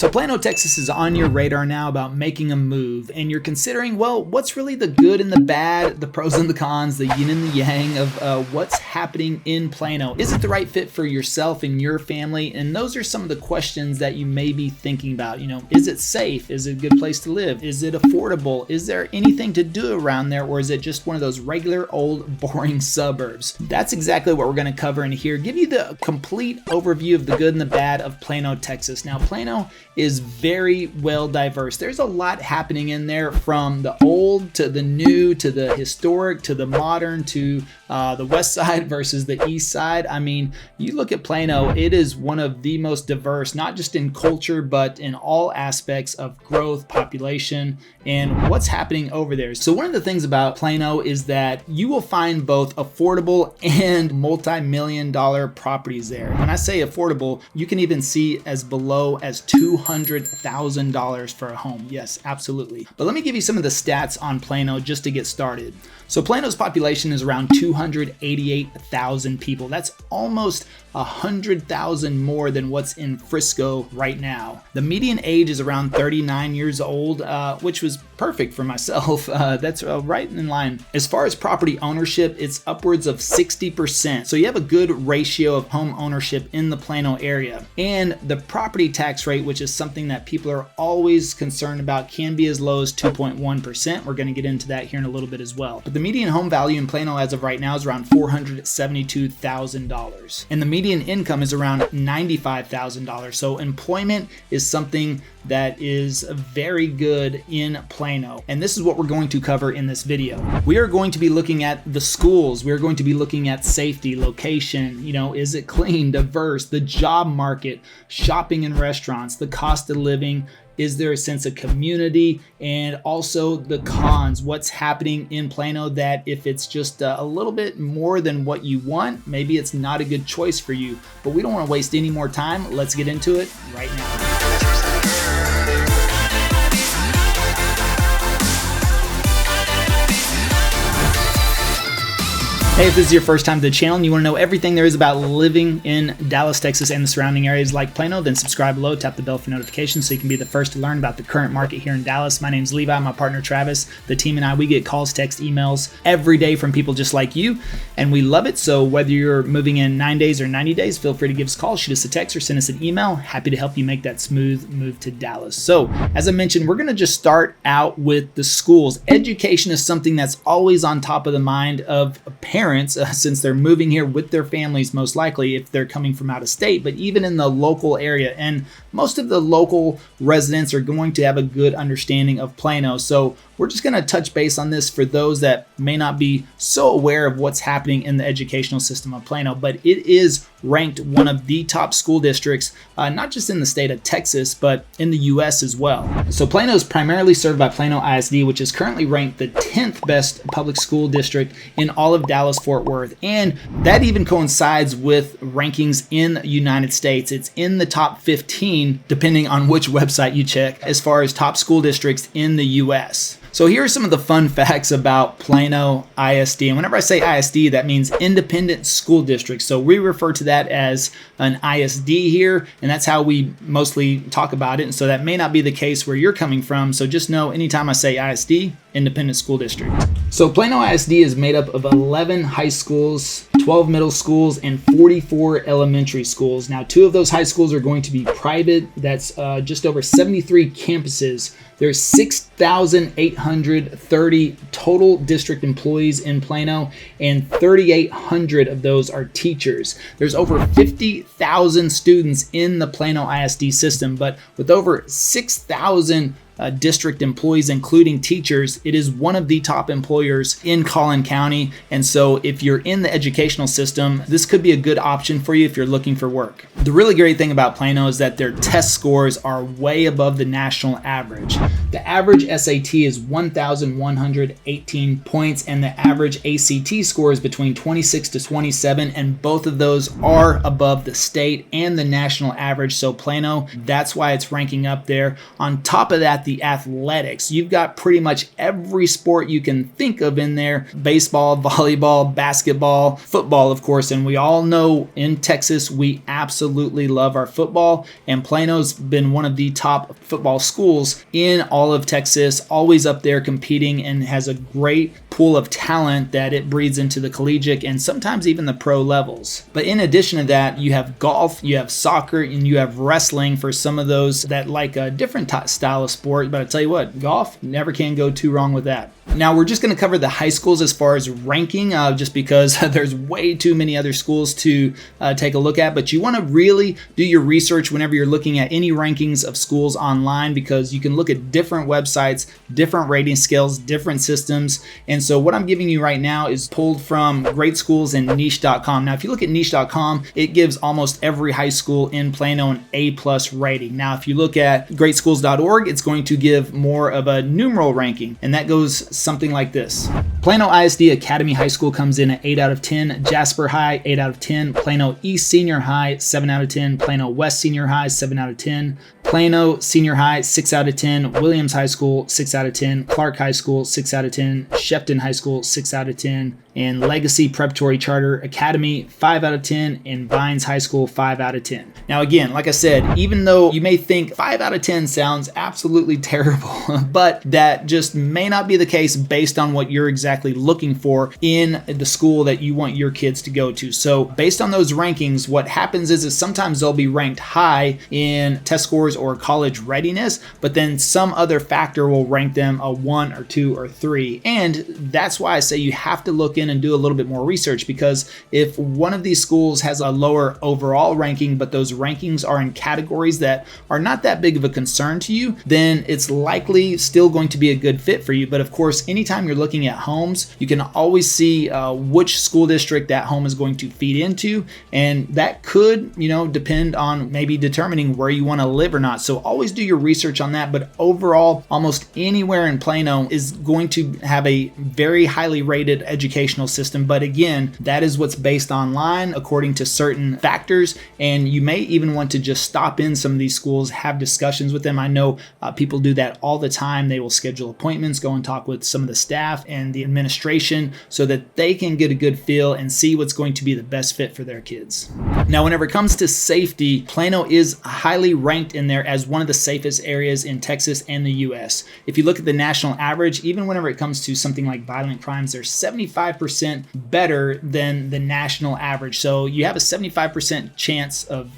So Plano, Texas is on your radar now about making a move, and you're considering, well, what's really the good and the bad, the pros and the cons, the yin and the yang of what's happening in Plano. Is it the right fit for yourself and your family? And those are some of the questions that you may be thinking about. Is it safe? Is it a good place to live? Is it affordable? Is there anything to do around there, or is it just one of those regular old boring suburbs? That's exactly what we're going to cover in here. Give you the complete overview of the good and the bad of Plano, Texas. Now, Plano is very well diverse. There's a lot happening in there, from the old to the new to the historic to the modern to the west side versus the east side. I mean, you look at Plano, it is one of the most diverse, not just in culture, but in all aspects of growth, population, and what's happening over there. So one of the things about Plano is that you will find both affordable and multi-million dollar properties there. When I say affordable, you can even see as below as $200,000 for a home. Yes, absolutely. But let me give you some of the stats on Plano just to get started. So Plano's population is around 288,000 people. That's almost 100,000 more than what's in Frisco right now. The median age is around 39 years old, which was perfect for myself. That's right in line. As far as property ownership, it's upwards of 60%. So you have a good ratio of home ownership in the Plano area. And the property tax rate, which is something that people are always concerned about, can be as low as 2.1%. We're going to get into that here in a little bit as well. But the median home value in Plano as of right now is around $472,000. And the median income is around $95,000. So employment is something that is very good in Plano. And this is what we're going to cover in this video. We are going to be looking at the schools. We're going to be looking at safety, location, is it clean, diverse, the job market, shopping and restaurants, the cost of living. Is there a sense of community? And also the cons, what's happening in Plano that if it's just a little bit more than what you want, maybe it's not a good choice for you. But we don't want to waste any more time. Let's get into it right now. Hey, if this is your first time to the channel and you want to know everything there is about living in Dallas, Texas and the surrounding areas like Plano, then subscribe below, tap the bell for notifications so you can be the first to learn about the current market here in Dallas. My name's Levi, my partner Travis. The team and I, we get calls, texts, emails every day from people just like you, and we love it. So whether you're moving in 9 days or 90 days, feel free to give us a call, shoot us a text, or send us an email. Happy to help you make that smooth move to Dallas. So as I mentioned, we're going to just start out with the schools. Education is something that's always on top of the mind of parents, since they're moving here with their families, most likely if they're coming from out of state, but even in the local area. And most of the local residents are going to have a good understanding of Plano. So we're just going to touch base on this for those that may not be so aware of what's happening in the educational system of Plano, but it is ranked one of the top school districts, not just in the state of Texas, but in the U.S. as well. So Plano is primarily served by Plano ISD, which is currently ranked the 10th best public school district in all of Dallas-Fort Worth. And that even coincides with rankings in the United States. It's in the top 15, depending on which website you check, as far as top school districts in the U.S. So here are some of the fun facts about Plano ISD. And whenever I say ISD, that means Independent School District. So we refer to that as an ISD here, and that's how we mostly talk about it. And so that may not be the case where you're coming from. So just know anytime I say ISD, Independent School District. So Plano ISD is made up of 11 high schools, 12 middle schools, and 44 elementary schools. Now, 2 of those high schools are going to be private. That's just over 73 campuses. There's 6,830 total district employees in Plano, and 3,800 of those are teachers. There's over 50,000 students in the Plano ISD system, but with over 6,000 district employees, including teachers, it is one of the top employers in Collin County. And so if you're in the educational system, this could be a good option for you if you're looking for work. The really great thing about Plano is that their test scores are way above the national average. The average SAT is 1,118 points, and the average ACT score is between 26 to 27, and both of those are above the state and the national average. So Plano, that's why it's ranking up there. On top of that, the the athletics. You've got pretty much every sport you can think of in there: baseball, volleyball, basketball, football, of course. And we all know in Texas, we absolutely love our football. And Plano's been one of the top football schools in all of Texas, always up there competing, and has a great pool of talent that it breeds into the collegiate and sometimes even the pro levels. But in addition to that, you have golf, you have soccer, and you have wrestling for some of those that like a different style of sport. But I tell you what, golf, never can go too wrong with that. Now, we're just going to cover the high schools as far as ranking, just because there's way too many other schools to take a look at. But you want to really do your research whenever you're looking at any rankings of schools online, because you can look at different websites, different rating scales, different systems. And so what I'm giving you right now is pulled from Great Schools and Niche.com. Now, if you look at Niche.com, it gives almost every high school in Plano an A+ rating. Now, if you look at greatschools.org, it's going to give more of a numeral ranking, and that goes something like this. Plano ISD Academy High School comes in at 8 out of 10, Jasper High 8 out of 10, Plano East Senior High 7 out of 10, Plano West Senior High 7 out of 10, Plano Senior High 6 out of 10, Williams High School 6 out of 10, Clark High School 6 out of 10, Shepton High School 6 out of 10, and Legacy Preparatory Charter Academy 5 out of 10, and Vines High School 5 out of 10. Now again, like I said, even though you may think 5 out of 10 sounds absolutely terrible, but that just may not be the case based on what you're exactly looking for in the school that you want your kids to go to. So based on those rankings, what happens is sometimes they'll be ranked high in test scores or college readiness, but then some other factor will rank them a 1 or 2 or 3. And that's why I say you have to look in and do a little bit more research, because if one of these schools has a lower overall ranking, but those rankings are in categories that are not that big of a concern to you, then it's likely still going to be a good fit for you. But of course, anytime you're looking at homes, you can always see which school district that home is going to feed into, and that could, depend on maybe determining where you want to live or not. So always do your research on that. But overall, almost anywhere in Plano is going to have a very highly rated educational system. But again, that is what's based online according to certain factors, and you may even want to just stop in some of these schools, have discussions with them. I know people do that all the time. They will schedule appointments, go and talk with some of the staff and the administration so that they can get a good feel and see what's going to be the best fit for their kids. Now, whenever it comes to safety, Plano is highly ranked in there as one of the safest areas in Texas and the US. If you look at the national average, even whenever it comes to something like violent crimes, they're 75% better than the national average. So you have a 75% chance of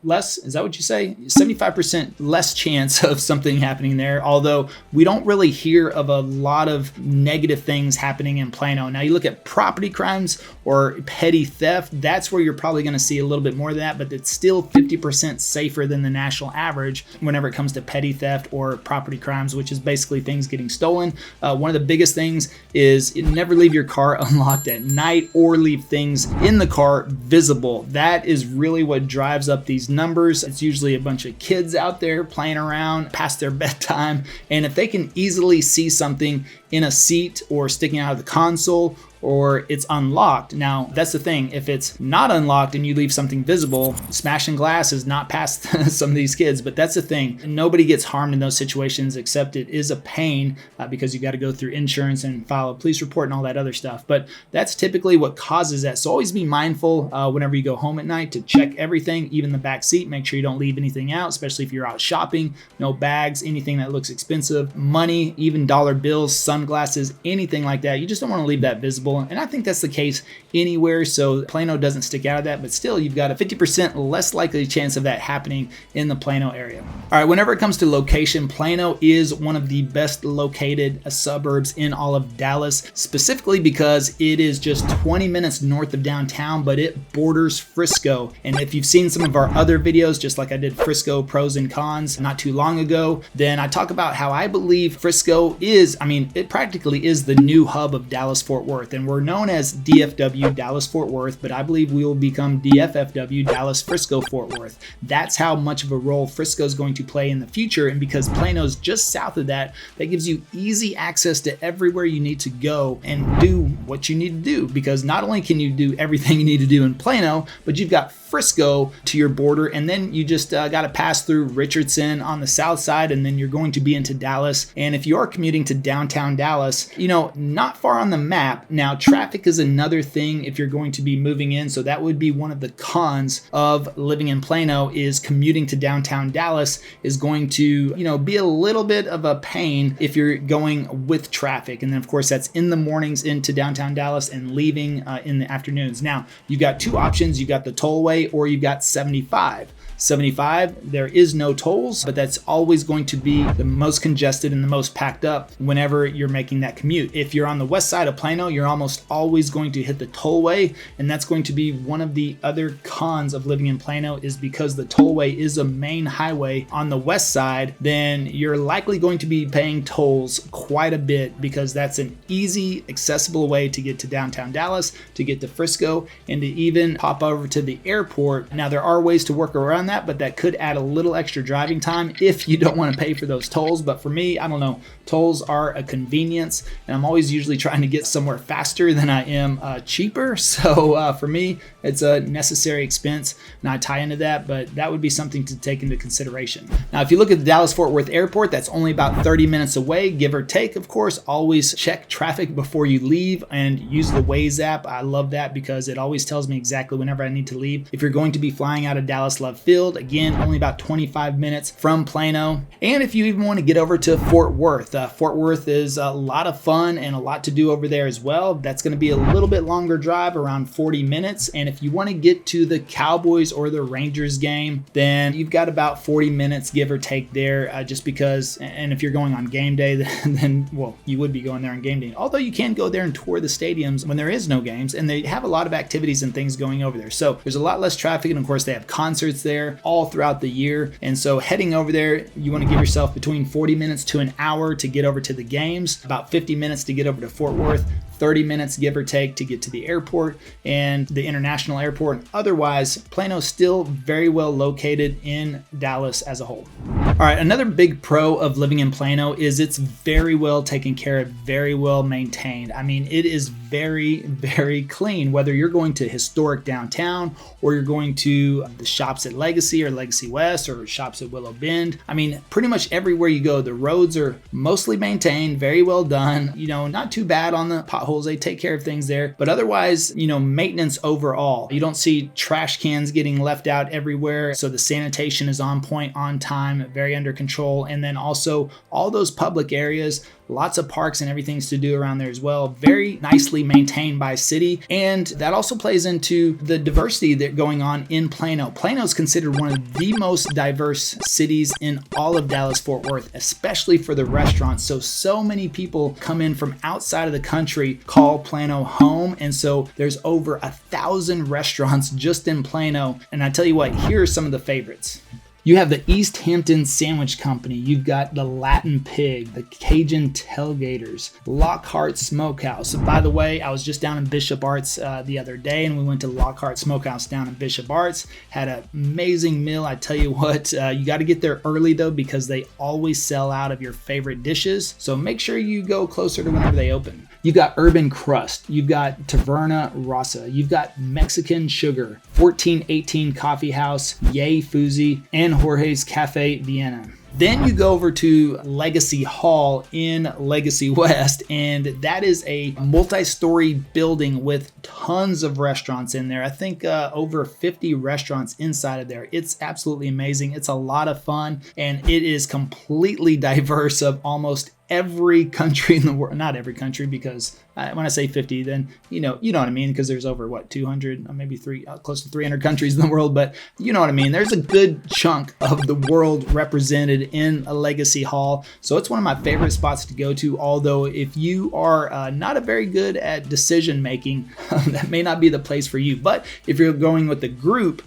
less, is that what you say? 75% less chance of something happening there, although we don't really hear of a lot of negative things happening in Plano. Now you look at property crimes or petty theft, that's where you're probably going to see a little bit more of that, but it's still 50% safer than the national average whenever it comes to petty theft or property crimes, which is basically things getting stolen. One of the biggest things is never leave your car unlocked at night or leave things in the car visible. That is really what drives up these numbers. It's usually a bunch of kids out there playing around past their bedtime, and if they can easily see something in a seat or sticking out of the console, or it's unlocked. Now, that's the thing. If it's not unlocked and you leave something visible, smashing glass is not past some of these kids, but that's the thing. Nobody gets harmed in those situations, except it is a pain because you got to go through insurance and file a police report and all that other stuff. But that's typically what causes that. So always be mindful whenever you go home at night to check everything, even the back seat. Make sure you don't leave anything out, especially if you're out shopping. No bags, anything that looks expensive, money, even dollar bills, sunglasses, anything like that. You just don't want to leave that visible. And I think that's the case anywhere, so Plano doesn't stick out of that, but still you've got a 50% less likely chance of that happening in the Plano area. All right, whenever it comes to location, Plano is one of the best located suburbs in all of Dallas, specifically because it is just 20 minutes north of downtown, but it borders Frisco. And if you've seen some of our other videos, just like I did Frisco pros and cons not too long ago, then I talk about how I believe Frisco is, it practically is the new hub of Dallas-Fort Worth. And we're known as DFW, Dallas-Fort Worth, but I believe we will become DFFW, Dallas-Frisco-Fort Worth. That's how much of a role Frisco is going to play in the future. And because Plano's just south of that, that gives you easy access to everywhere you need to go and do what you need to do. Because not only can you do everything you need to do in Plano, but you've got Frisco to your border, and then you just got to pass through Richardson on the south side, and then you're going to be into Dallas. And if you are commuting to downtown Dallas, not far on the map. Now, traffic is another thing if you're going to be moving in, so that would be one of the cons of living in Plano, is commuting to downtown Dallas is going to, be a little bit of a pain if you're going with traffic. And then of course that's in the mornings into downtown Dallas and leaving in the afternoons. Now, you've got two options. You've got the tollway or you've got 75. 75, there is no tolls, but that's always going to be the most congested and the most packed up whenever you're making that commute. If you're on the west side of Plano, you're almost always going to hit the tollway, and that's going to be one of the other cons of living in Plano, is because the tollway is a main highway on the west side, then you're likely going to be paying tolls quite a bit, because that's an easy, accessible way to get to downtown Dallas, to get to Frisco, and to even pop over to the airport. Now, there are ways to work around that, but that could add a little extra driving time if you don't want to pay for those tolls. But for me, I don't know, tolls are a convenience, and I'm always usually trying to get somewhere faster than I am cheaper. So for me, it's a necessary expense, and I tie into that, but that would be something to take into consideration. Now, if you look at the Dallas-Fort Worth Airport, that's only about 30 minutes away, give or take. Of course, always check traffic before you leave and use the Waze app. I love that because it always tells me exactly whenever I need to leave. If you're going to be flying out of Dallas Love Field, again, only about 25 minutes from Plano. And if you even want to get over to Fort Worth, Fort Worth is a lot of fun and a lot to do over there as well. That's going to be a little bit longer drive, around 40 minutes. And if you want to get to the Cowboys or the Rangers game, then you've got about 40 minutes, give or take there, just because, and if you're going on game day, then, well, you would be going there on game day. Although you can go there and tour the stadiums when there is no games, and they have a lot of activities and things going over there. So there's a lot less traffic, and of course they have concerts there all throughout the year. And so heading over there, you want to give yourself between 40 minutes to an hour to get over to the games, about 50 minutes to get over to Fort Worth, 30 minutes, give or take, to get to the airport and the international airport. Otherwise, Plano's still very well located in Dallas as a whole. All right, another big pro of living in Plano is it's very well taken care of, very well maintained. I mean, it is very, very clean, whether you're going to historic downtown or you're going to the shops at Legacy or Legacy West or shops at Willow Bend. I mean, pretty much everywhere you go, the roads are mostly maintained, very well done, not too bad on the potholes. They take care of things there, but otherwise, maintenance overall. You don't see trash cans getting left out everywhere. So the sanitation is on point, on time, very under control. And then also all those public areas, lots of parks and everything's to do around there as well. Very nicely maintained by city. And that also plays into the diversity that going on in Plano. Plano is considered one of the most diverse cities in all of Dallas-Fort Worth, especially for the restaurants. So many people come in from outside of the country, call Plano home. And so there's over 1,000 restaurants just in Plano. And I tell you what, here are some of the favorites. You have the East Hampton Sandwich Company. You've got the Latin Pig, the Cajun Tailgaters, Lockhart Smokehouse. By the way, I was just down in Bishop Arts the other day, and we went to Lockhart Smokehouse down in Bishop Arts. Had an amazing meal. I tell you what, you got to get there early though, because they always sell out of your favorite dishes. So make sure you go closer to whenever they open. You've got Urban Crust, you've got Taverna Rosa, you've got Mexican Sugar, 1418 Coffee House, Yay Fuzzy, and Jorge's Cafe Vienna. Then you go over to Legacy Hall in Legacy West, and that is a multi-story building with tons of restaurants in there. I think over 50 restaurants inside of there. It's absolutely amazing. It's a lot of fun, and it is completely diverse of almost every country in the world. Not every country, because when I say 50, then you know what I mean, because there's over 200, maybe close to 300 countries in the world, but you know what I mean. There's a good chunk of the world represented in a Legacy Hall. So it's one of my favorite spots to go to, although if you are not a very good at decision making, that may not be the place for you. But if you're going with a group,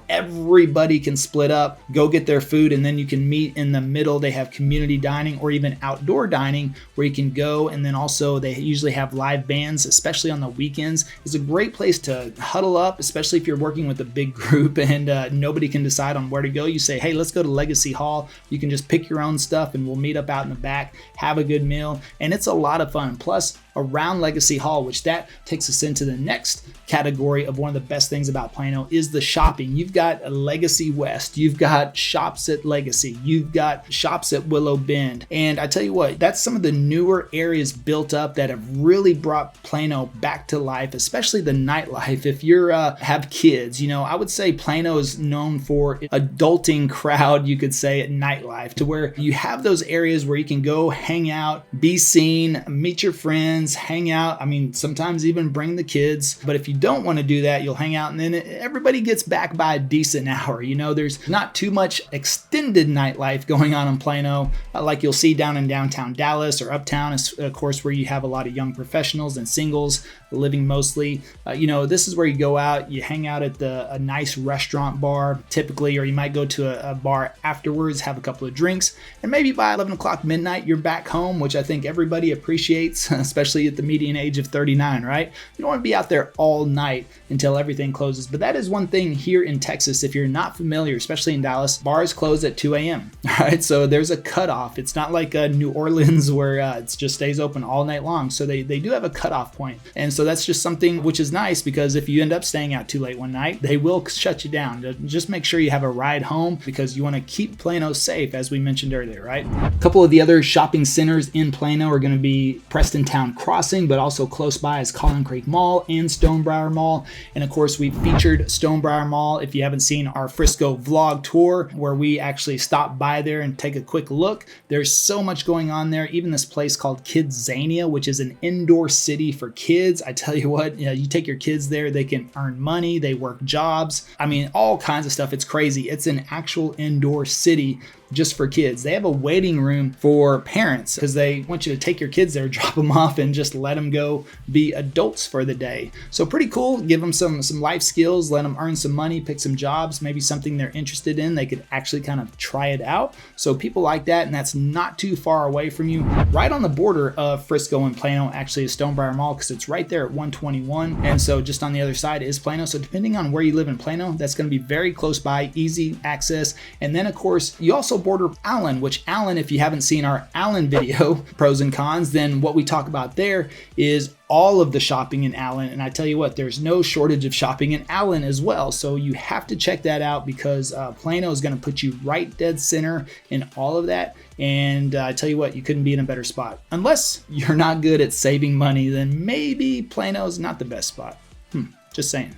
everybody can split up, go get their food, and then you can meet in the middle. They have community dining or even outdoor dining where you can go, and then also they usually have live bands, especially on the weekends. It's a great place to huddle up, especially if you're working with a big group and nobody can decide on where to go. You say, hey, let's go to Legacy Hall. You can just pick your own stuff and we'll meet up out in the back, have a good meal, and it's a lot of fun. Plus, around Legacy Hall, which that takes us into the next category of one of the best things about Plano is the shopping. You've got Legacy West, you've got shops at Legacy, you've got shops at Willow Bend. And I tell you what, that's some of the newer areas built up that have really brought Plano back to life, especially the nightlife. If you're have kids, I would say Plano is known for adulting crowd, you could say, at nightlife, to where you have those areas where you can go hang out, be seen, meet your friends, hang out. I mean, sometimes even bring the kids. But if you don't want to do that, you'll hang out and then everybody gets back by a decent hour. There's not too much extended nightlife going on in Plano like you'll see down in downtown Dallas, or uptown is of course where you have a lot of young professionals and singles living mostly. This is where you go out, you hang out at a nice restaurant bar typically, or you might go to a bar afterwards, have a couple of drinks, and maybe by 11 o'clock midnight you're back home, which I think everybody appreciates, especially at the median age of 39, right? You don't want to be out there all night until everything closes. But that is one thing here in Texas, if you're not familiar, especially in Dallas, bars close at 2 a.m. Right? So there's a cutoff. It's not like New Orleans where it just stays open all night long. So they do have a cutoff point. And so that's just something which is nice, because if you end up staying out too late one night, they will shut you down. Just make sure you have a ride home, because you want to keep Plano safe, as we mentioned earlier, right? A couple of the other shopping centers in Plano are going to be Preston Town Crossing, but also close by is Collin Creek Mall and Stonebriar Mall. And of course, we featured Stonebriar Mall. If you haven't seen our Frisco vlog tour, where we actually stop by there and take a quick look, there's so much going on there. Even this place called Kidzania, which is an indoor city for kids. I tell you what, you take your kids there, they can earn money, they work jobs. I mean, all kinds of stuff. It's crazy. It's an actual indoor city just for kids. They have a waiting room for parents because they want you to take your kids there, drop them off, and just let them go be adults for the day. So pretty cool. Give them some life skills, let them earn some money, pick some jobs, maybe something they're interested in. They could actually kind of try it out. So people like that, and that's not too far away from you. Right on the border of Frisco and Plano actually is Stonebriar Mall, because it's right there at 121. And so just on the other side is Plano. So depending on where you live in Plano, that's going to be very close by, easy access. And then of course, you also border Allen, which Allen, if you haven't seen our Allen video, pros and cons, then what we talk about there is all of the shopping in Allen. And I tell you what, there's no shortage of shopping in Allen as well. So you have to check that out, because Plano is going to put you right dead center in all of that. And I tell you what, you couldn't be in a better spot. Unless you're not good at saving money, then maybe Plano is not the best spot. Just saying.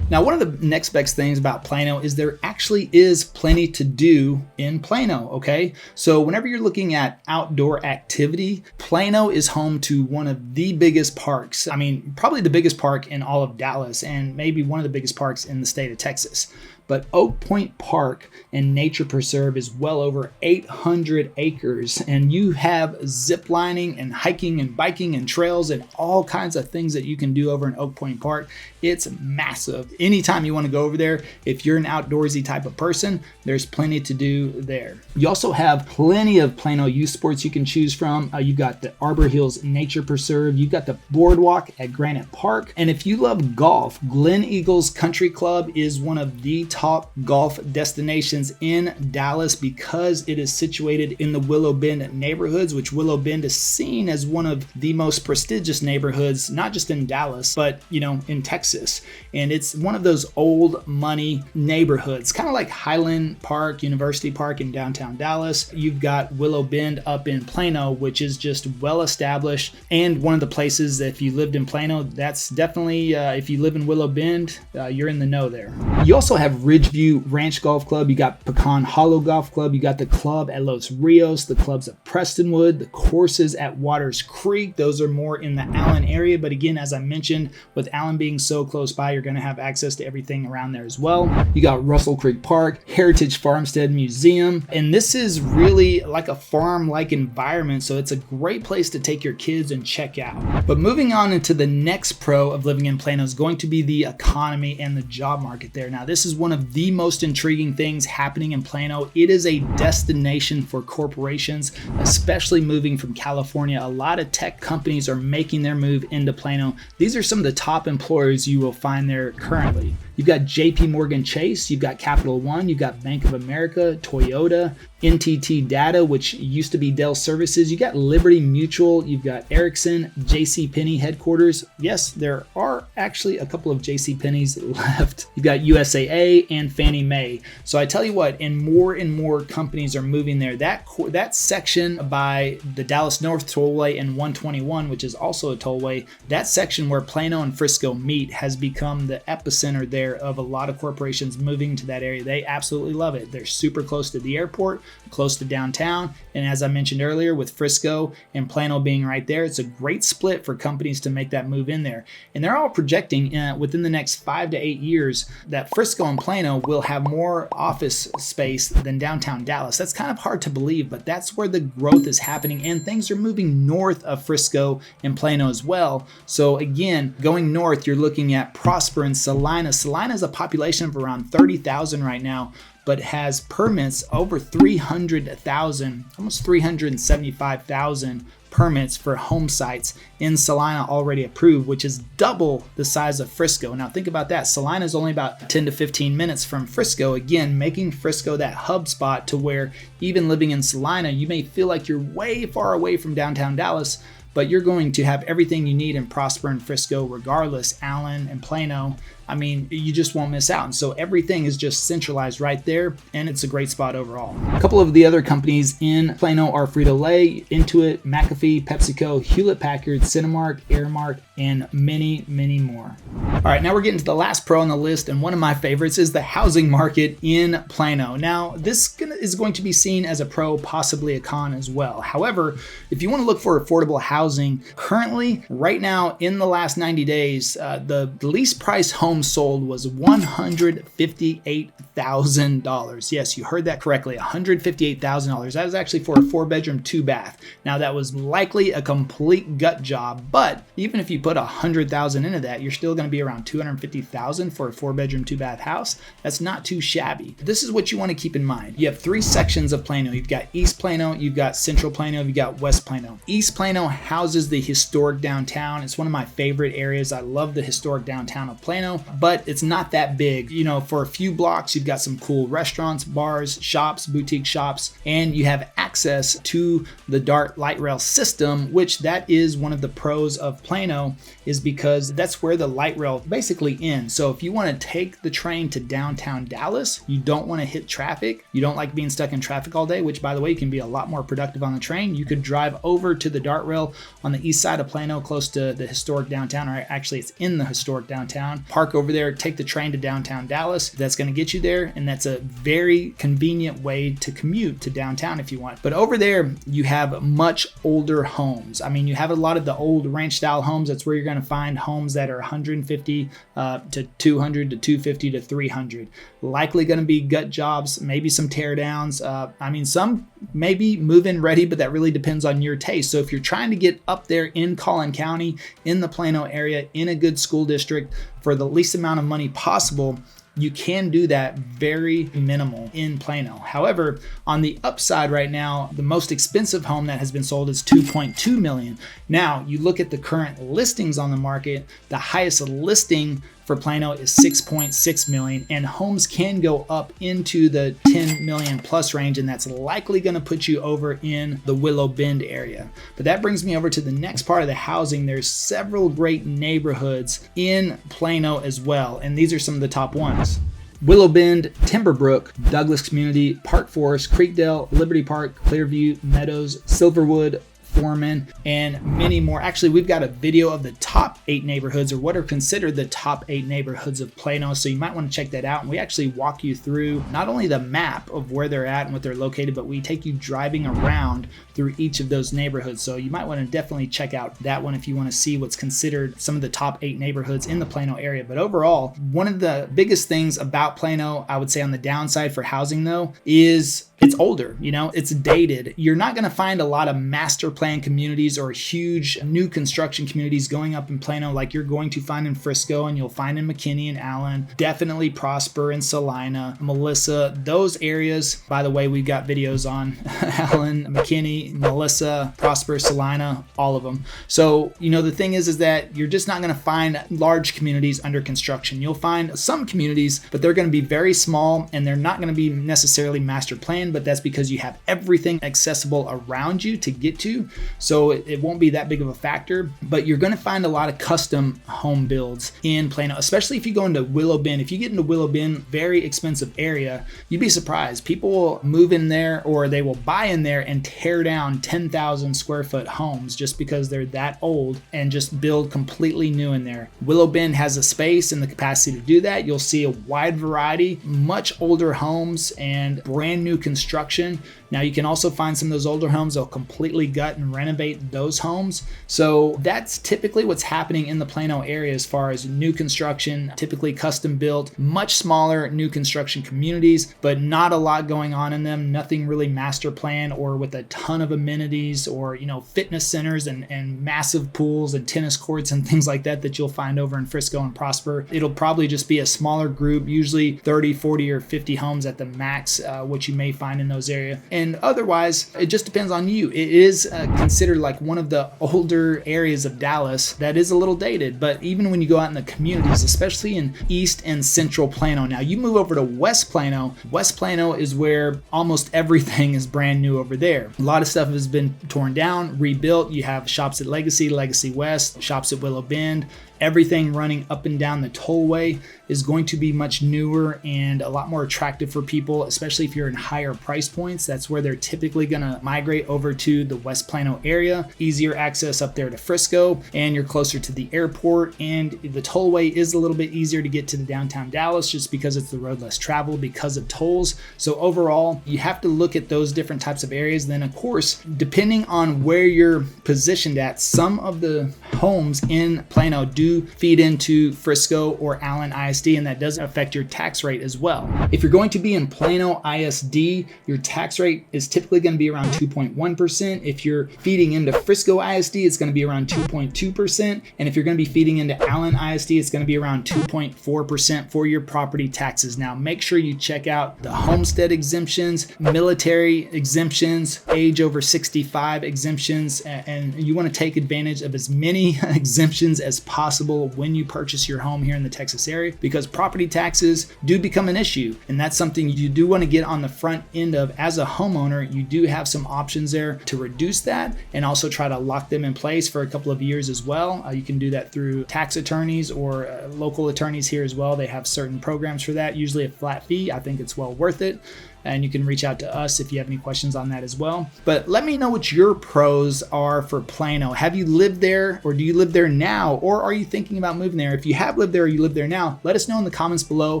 Now, one of the next best things about Plano is there actually is plenty to do in Plano, okay? So whenever you're looking at outdoor activity, Plano is home to one of the biggest parks. I mean, probably the biggest park in all of Dallas, and maybe one of the biggest parks in the state of Texas. But Oak Point Park and Nature Preserve is well over 800 acres, and you have zip lining and hiking and biking and trails and all kinds of things that you can do over in Oak Point Park. It's massive. Anytime you want to go over there, if you're an outdoorsy type of person, there's plenty to do there. You also have plenty of Plano youth sports you can choose from. You've got the Arbor Hills Nature Preserve. You've got the Boardwalk at Granite Park. And if you love golf, Glen Eagles Country Club is one of the top golf destinations in Dallas, because it is situated in the Willow Bend neighborhoods, which Willow Bend is seen as one of the most prestigious neighborhoods, not just in Dallas, but in Texas. And it's one of those old money neighborhoods, kind of like Highland Park, University Park in downtown Dallas. You've got Willow Bend up in Plano, which is just well established, and one of the places that if you lived in Plano, that's definitely if you live in Willow Bend, you're in the know there. You also have Ridgeview Ranch Golf Club. You got Pecan Hollow Golf Club. You got the club at Los Rios, the clubs at Prestonwood, the courses at Waters Creek. Those are more in the Allen area. But again, as I mentioned, with Allen being so close by, you're going to have access to everything around there as well. You got Russell Creek Park, Heritage Farmstead Museum. And this is really like a farm-like environment. So it's a great place to take your kids and check out. But moving on into the next pro of living in Plano is going to be the economy and the job market there. Now, this is one of the most intriguing things happening in Plano. It is a destination for corporations, especially moving from California. A lot of tech companies are making their move into Plano. These are some of the top employers you will find there currently. You've got JP Morgan Chase, you've got Capital One, you've got Bank of America, Toyota, NTT Data, which used to be Dell Services. You got Liberty Mutual, you've got Ericsson, JCPenney headquarters. Yes, there are actually a couple of JCPenney's left. You've got USAA and Fannie Mae. So I tell you what, and more companies are moving there. That section by the Dallas North Tollway and 121, which is also a tollway, that section where Plano and Frisco meet has become the epicenter there of a lot of corporations moving to that area. They absolutely love it. They're super close to the airport, close to downtown, and as I mentioned earlier, with Frisco and Plano being right there, it's a great split for companies to make that move in there. And they're all projecting within the next 5 to 8 years that Frisco and Plano will have more office space than downtown Dallas. That's kind of hard to believe, but that's where the growth is happening, and things are moving north of Frisco and Plano as well. So again, going north, you're looking at Prosper and Salina. Salina has a population of around 30,000 right now, but has permits over 300,000, almost 375,000 permits for home sites in Salina already approved, which is double the size of Frisco. Now think about that. Salina is only about 10 to 15 minutes from Frisco, again, making Frisco that hub spot to where even living in Salina, you may feel like you're way far away from downtown Dallas, but you're going to have everything you need in Prosper and Frisco regardless. Allen and Plano, I mean, you just won't miss out. And so everything is just centralized right there, and it's a great spot overall. A couple of the other companies in Plano are Frito-Lay, Intuit, McAfee, PepsiCo, Hewlett-Packard, Cinemark, Aramark, and many, many more. All right, now we're getting to the last pro on the list, and one of my favorites is the housing market in Plano. Now, this is going to be seen as a pro, possibly a con as well. However, if you want to look for affordable housing, currently, right now, in the last 90 days, the least price home sold was $158,000. Yes, you heard that correctly, $158,000. That was actually for a 4-bedroom, 2-bath. Now that was likely a complete gut job, but even if you put $100,000 into that, you're still going to be around $250,000 for a 4-bedroom, 2-bath house. That's not too shabby. This is what you want to keep in mind. You have 3 sections of Plano. You've got East Plano, you've got Central Plano, you've got West Plano. East Plano houses the historic downtown. It's one of my favorite areas. I love the historic downtown of Plano, but it's not that big. You know, for a few blocks, you've got some cool restaurants, bars, shops, boutique shops, and you have access to the DART light rail system, which that is one of the pros of Plano, is because that's where the light rail basically ends. So if you want to take the train to downtown Dallas, you don't want to hit traffic, you don't like being stuck in traffic all day, which by the way, you can be a lot more productive on the train. You could drive over to the DART rail on the east side of Plano, close to the historic downtown, or actually it's in the historic downtown. Park over there, take the train to downtown Dallas. That's going to get you there, and that's a very convenient way to commute to downtown if you want. But over there, you have much older homes. I mean, you have a lot of the old ranch style homes. That's where you're going to find homes that are 150 to 200 to 250 to 300. Likely going to be gut jobs, maybe some tear downs. I mean, some maybe move-in ready, but that really depends on your taste. So if you're trying to get up there in Collin County, in the Plano area, in a good school district for the least amount of money possible, you can do that very minimal in Plano. However, on the upside right now, the most expensive home that has been sold is $2.2 million. Now, you look at the current listings on the market, the highest listing for Plano is $6.6 million, and homes can go up into the $10 million plus range, and that's likely going to put you over in the Willow Bend area. But that brings me over to the next part of the housing. There's several great neighborhoods in Plano as well, and these are some of the top ones. Willow Bend, Timberbrook, Douglas Community, Park Forest, Creekdale, Liberty Park, Clearview, Meadows, Silverwood, Foreman, and many more. Actually, we've got a video of the top 8 neighborhoods, or what are considered the top 8 neighborhoods of Plano, so you might want to check that out. And we actually walk you through not only the map of where they're at and what they're located, but we take you driving around through each of those neighborhoods. So you might want to definitely check out that one if you want to see what's considered some of the top 8 neighborhoods in the Plano area. But overall, one of the biggest things about Plano, I would say on the downside for housing though, is it's older, you know, it's dated. You're not going to find a lot of master plan communities or huge new construction communities going up in Plano like you're going to find in Frisco, and you'll find in McKinney and Allen, definitely Prosper and Salina, Melissa, those areas. By the way, we've got videos on Allen, McKinney, Melissa, Prosper, Salina, all of them. So, you know, the thing is that you're just not going to find large communities under construction. You'll find some communities, but they're going to be very small, and they're not going to be necessarily master planned. but that's because you have everything accessible around you to get to. So it won't be that big of a factor, but you're going to find a lot of custom home builds in Plano, especially if you go into Willow Bend. If you get into Willow Bend, very expensive area, you'd be surprised. People will move in there or they will buy in there and tear down 10,000 square foot homes just because they're that old and just build completely new in there. Willow Bend has a space and the capacity to do that. You'll see a wide variety, much older homes and brand new construction. Now you can also find some of those older homes, they'll completely gut and renovate those homes. So that's typically what's happening in the Plano area as far as new construction, typically custom built, much smaller new construction communities, but not a lot going on in them. Nothing really master plan or with a ton of amenities or, fitness centers and massive pools and tennis courts and things like that you'll find over in Frisco and Prosper. It'll probably just be a smaller group, usually 30, 40, or 50 homes at the max, what you may find in those areas. And otherwise, it just depends on you. It is considered like one of the older areas of Dallas that is a little dated, but even when you go out in the communities, especially in East and Central Plano. Now you move over to West Plano. West Plano is where almost everything is brand new over there. A lot of stuff has been torn down, rebuilt. You have shops at Legacy West, shops at Willow Bend. Everything running up and down the tollway is going to be much newer and a lot more attractive for people, especially if you're in higher price points. That's where they're typically going to migrate over to the West Plano area. Easier access up there to Frisco, and you're closer to the airport, and the tollway is a little bit easier to get to the downtown Dallas just because it's the road less traveled because of tolls. So overall, you have to look at those different types of areas. Then of course, depending on where you're positioned at, some of the homes in Plano do feed into Frisco or Allen ISD, and that does affect your tax rate as well. If you're going to be in Plano ISD, your tax rate is typically going to be around 2.1%. If you're feeding into Frisco ISD, it's going to be around 2.2%. And if you're going to be feeding into Allen ISD, it's going to be around 2.4% for your property taxes. Now, make sure you check out the homestead exemptions, military exemptions, age over 65 exemptions, and you want to take advantage of as many exemptions as possible when you purchase your home here in the Texas area, because property taxes do become an issue, and that's something you do want to get on the front end of as a homeowner. You do have some options there to reduce that and also try to lock them in place for a couple of years as well. You can do that through tax attorneys or local attorneys here as well. They have certain programs for that, usually a flat fee. I think it's well worth it. And you can reach out to us if you have any questions on that as well. But let me know what your pros are for Plano. Have you lived there, or do you live there now, or are you thinking about moving there? If you have lived there or you live there now, let us know in the comments below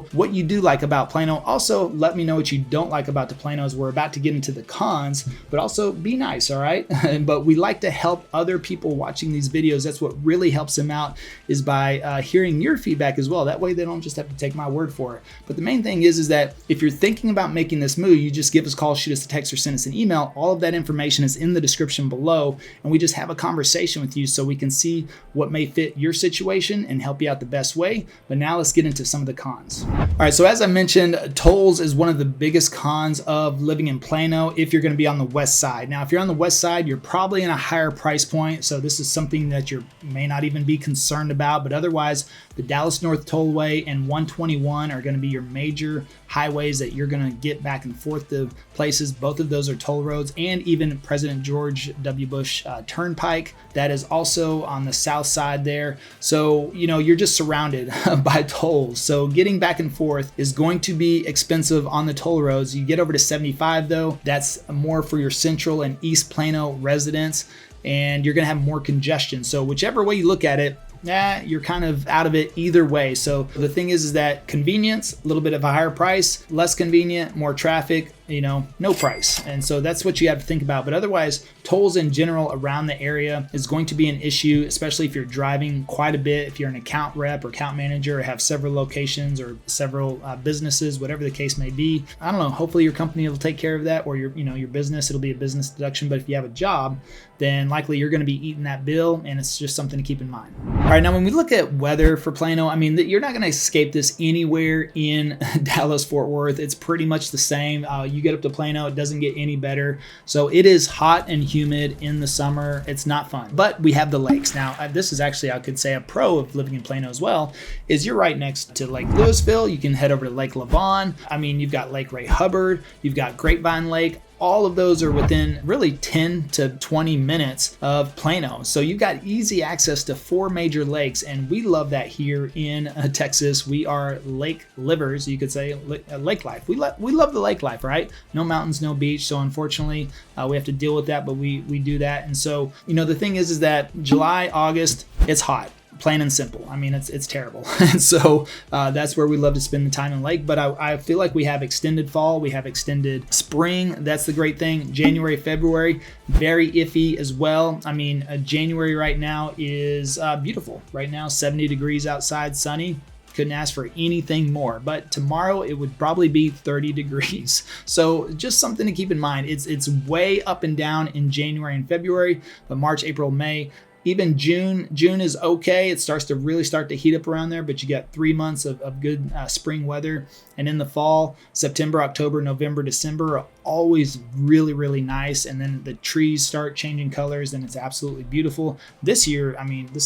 what you do like about Plano. Also, let me know what you don't like about the Planos. We're about to get into the cons, but also be nice, all right? But we like to help other people watching these videos. That's what really helps them out, is by hearing your feedback as well. That way they don't just have to take my word for it. But the main thing is that if you're thinking about making this move, you just give us a call, shoot us a text, or send us an email. All of that information is in the description below, and we just have a conversation with you so we can see what may fit your situation and help you out the best way. But now let's get into some of the cons. All right, so as I mentioned, tolls is one of the biggest cons of living in Plano if you're going to be on the west side. Now, if you're on the west side, you're probably in a higher price point, so this is something that you may not even be concerned about. But otherwise, the Dallas North Tollway and 121 are going to be your major highways that you're going to get back and forth to places. Both of those are toll roads, and even President George W. Bush Turnpike, that is also on the south side there. So, you're just surrounded by tolls. So getting back and forth is going to be expensive on the toll roads. You get over to 75 though, that's more for your central and East Plano residents, and you're going to have more congestion. So whichever way you look at it, you're kind of out of it either way. So the thing is that convenience, a little bit of a higher price, less convenient, more traffic, no price. And so that's what you have to think about. But otherwise, tolls in general around the area is going to be an issue, especially if you're driving quite a bit, if you're an account rep or account manager, or have several locations or several businesses, whatever the case may be. I don't know, hopefully your company will take care of that, or your business, it'll be a business deduction. But if you have a job, then likely you're going to be eating that bill, and it's just something to keep in mind. All All right, now when we look at weather for Plano, I mean, you're not going to escape this anywhere in Dallas-Fort Worth. It's pretty much the same. You get up to Plano, it doesn't get any better. So it is hot and humid in the summer. It's not fun, but we have the lakes. Now, this is actually, I could say, a pro of living in Plano as well, is you're right next to Lake Louisville. You can head over to Lake Lavon. I mean, you've got Lake Ray Hubbard. You've got Grapevine Lake. All of those are within really 10 to 20 minutes of Plano. So you've got easy access to 4 major lakes, and we love that here in Texas. We are lake livers, you could say, lake life. We love the lake life, right? No mountains, no beach. So unfortunately, we have to deal with that, but we do that. And so, the thing is that July, August, it's hot. Plain and simple. I mean, it's terrible. And so that's where we love to spend the time in the lake. But I feel like we have extended fall. We have extended spring. That's the great thing. January, February, very iffy as well. I mean, January right now is beautiful. Right now, 70 degrees outside, sunny. Couldn't ask for anything more. But tomorrow it would probably be 30 degrees. So just something to keep in mind. It's way up and down in January and February, but March, April, May, even June is okay. It starts to really heat up around there, but you got 3 months of good spring weather. And in the fall, September, October, November, December are always really, really nice. And then the trees start changing colors and it's absolutely beautiful. This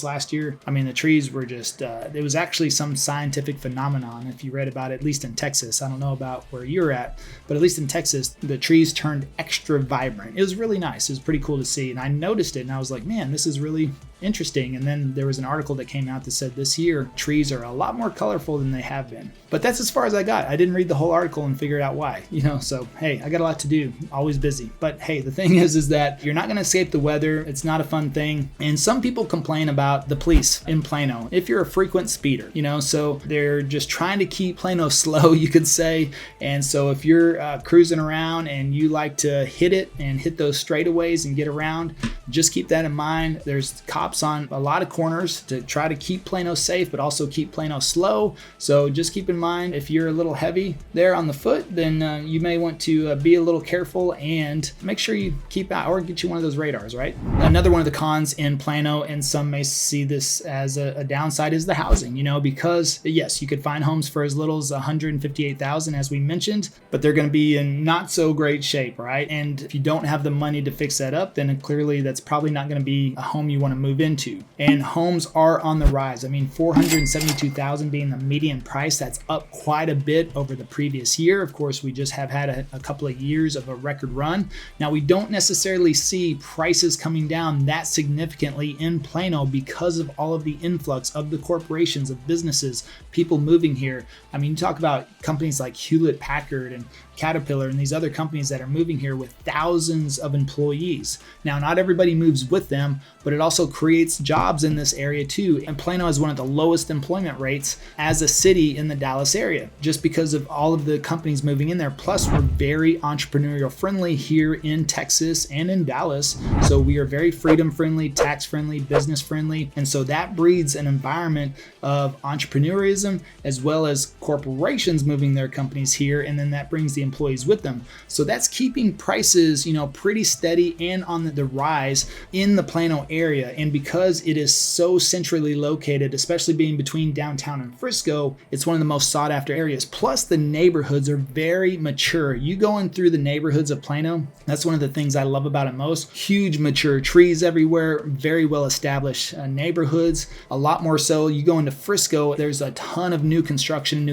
last year, the trees were just, it was actually some scientific phenomenon. If you read about it, at least in Texas, I don't know about where you're at, but at least in Texas, the trees turned extra vibrant. It was really nice. It was pretty cool to see. And I noticed it and I was like, man, this is really interesting. And then there was an article that came out that said this year trees are a lot more colorful than they have been. But that's as far as I got. I didn't read the whole article and figure out why, so hey, I got a lot to do, always busy. But hey, the thing is that you're not going to escape the weather. It's not a fun thing. And some people complain about the police in Plano if you're a frequent speeder, so they're just trying to keep Plano slow, you could say. And so if you're cruising around and you like to hit those straightaways and get around, just keep that in mind. There's cops on a lot of corners to try to keep Plano safe, but also keep Plano slow. So just keep in mind, if you're a little heavy there on the foot, then you may want to be a little careful and make sure you keep out or get you one of those radars, right? Another one of the cons in Plano, and some may see this as a downside, is the housing, because yes, you could find homes for as little as $158,000, as we mentioned, but they're going to be in not so great shape, right? And if you don't have the money to fix that up, then clearly that's probably not going to be a home you want to move into. And homes are on the rise. $472,000 being the median price. That's up quite a bit over the previous year. Of course, we just have had a couple of years of a record run. Now, we don't necessarily see prices coming down that significantly in Plano because of all of the influx of the corporations, of businesses, people moving here. You talk about companies like Hewlett Packard and Caterpillar and these other companies that are moving here with thousands of employees. Now, not everybody moves with them, but it also creates jobs in this area too. And Plano has one of the lowest employment rates as a city in the Dallas area, just because of all of the companies moving in there. Plus, we're very entrepreneurial friendly here in Texas and in Dallas. So we are very freedom friendly, tax friendly, business friendly. And so that breeds an environment of entrepreneurism as well as corporations moving their companies here. And then that brings the employees with them. So that's keeping prices, pretty steady and on the rise in the Plano area. And because it is so centrally located, especially being between downtown and Frisco, it's one of the most sought after areas. Plus, the neighborhoods are very mature. You going through the neighborhoods of Plano, that's one of the things I love about it most. Huge mature trees everywhere, very well established neighborhoods. A lot more so, you go into Frisco, there's a ton of new construction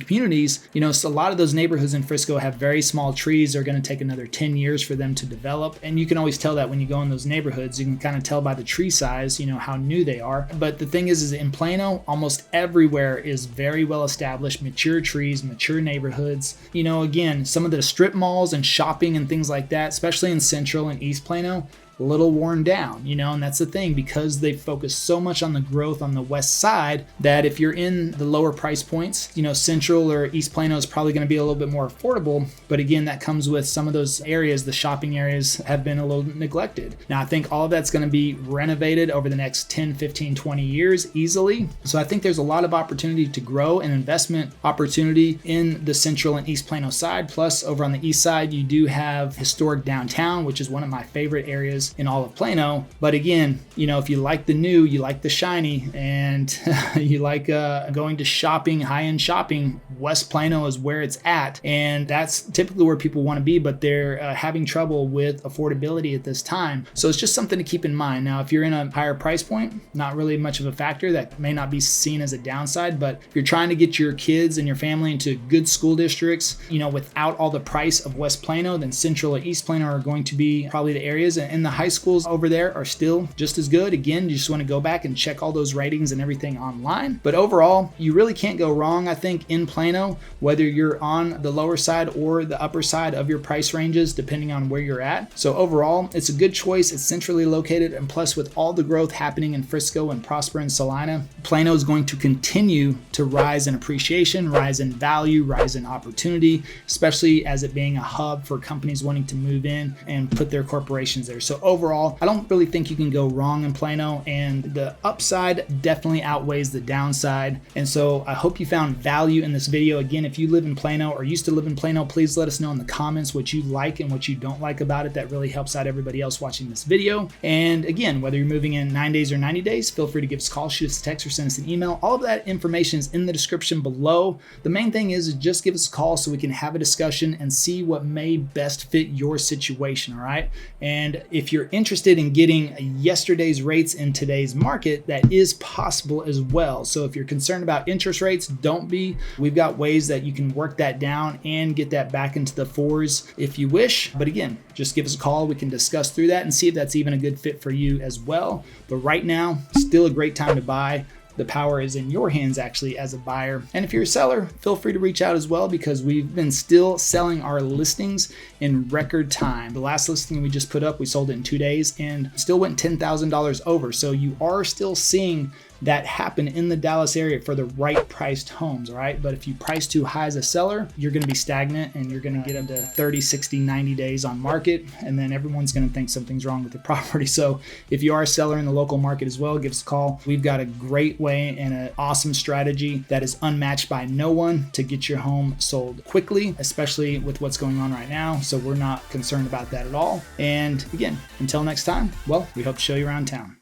communities. So a lot of those neighborhoods in Frisco have very small trees. They're going to take another 10 years for them to develop. And you can always tell that when you go in those neighborhoods. You can kind of tell by the tree size, how new they are. But the thing is in Plano, almost everywhere is very well established, mature trees, mature neighborhoods. Again, some of the strip malls and shopping and things like that, especially in Central and East Plano, a little worn down, and that's the thing, because they focus so much on the growth on the west side that if you're in the lower price points, Central or East Plano is probably going to be a little bit more affordable. But again, that comes with some of those areas, the shopping areas have been a little neglected. Now, I think all of that's going to be renovated over the next 10, 15, 20 years easily. So I think there's a lot of opportunity to grow and investment opportunity in the Central and East Plano side. Plus, over on the east side, you do have historic downtown, which is one of my favorite areas homes in all of Plano. But again, if you like the new, you like the shiny, and you like going to shopping, high-end shopping, West Plano is where it's at. And that's typically where people want to be, but they're having trouble with affordability at this time. So it's just something to keep in mind. Now, if you're in a higher price point, not really much of a factor. That may not be seen as a downside, but if you're trying to get your kids and your family into good school districts, without all the price of West Plano, then Central or East Plano are going to be probably the areas. And the high schools over there are still just as good. Again, you just want to go back and check all those ratings and everything online. But overall, you really can't go wrong, I think, in Plano, whether you're on the lower side or the upper side of your price ranges, depending on where you're at. So overall, it's a good choice. It's centrally located, and plus with all the growth happening in Frisco and Prosper and Salina, Plano is going to continue to rise in appreciation, rise in value, rise in opportunity, especially as it being a hub for companies wanting to move in and put their corporations there. So overall, I don't really think you can go wrong in Plano, and the upside definitely outweighs the downside. And so I hope you found value in this video. Again, if you live in Plano or used to live in Plano, please let us know in the comments what you like and what you don't like about it. That really helps out everybody else watching this video. And again, whether you're moving in 9 days or 90 days, feel free to give us a call, shoot us a text, or send us an email. All of that information is in the description below. The main thing is just give us a call so we can have a discussion and see what may best fit your situation, all right? And if you're interested in getting yesterday's rates in today's market, that is possible as well. So if you're concerned about interest rates, don't be. We've got ways that you can work that down and get that back into the 4s if you wish. But again, just give us a call. We can discuss through that and see if that's even a good fit for you as well. But right now, still a great time to buy. The power is in your hands actually as a buyer. And if you're a seller, feel free to reach out as well, because we've been still selling our listings in record time. The last listing we just put up, we sold it in 2 days and still went $10,000 over. So you are still seeing that happen in the Dallas area for the right priced homes, all right? But if you price too high as a seller, you're gonna be stagnant and you're gonna get up to 30, 60, 90 days on market, and then everyone's gonna think something's wrong with the property. So if you are a seller in the local market as well, give us a call. We've got a great way and an awesome strategy that is unmatched by no one to get your home sold quickly, especially with what's going on right now. So we're not concerned about that at all. And again, until next time, well, we hope to show you around town.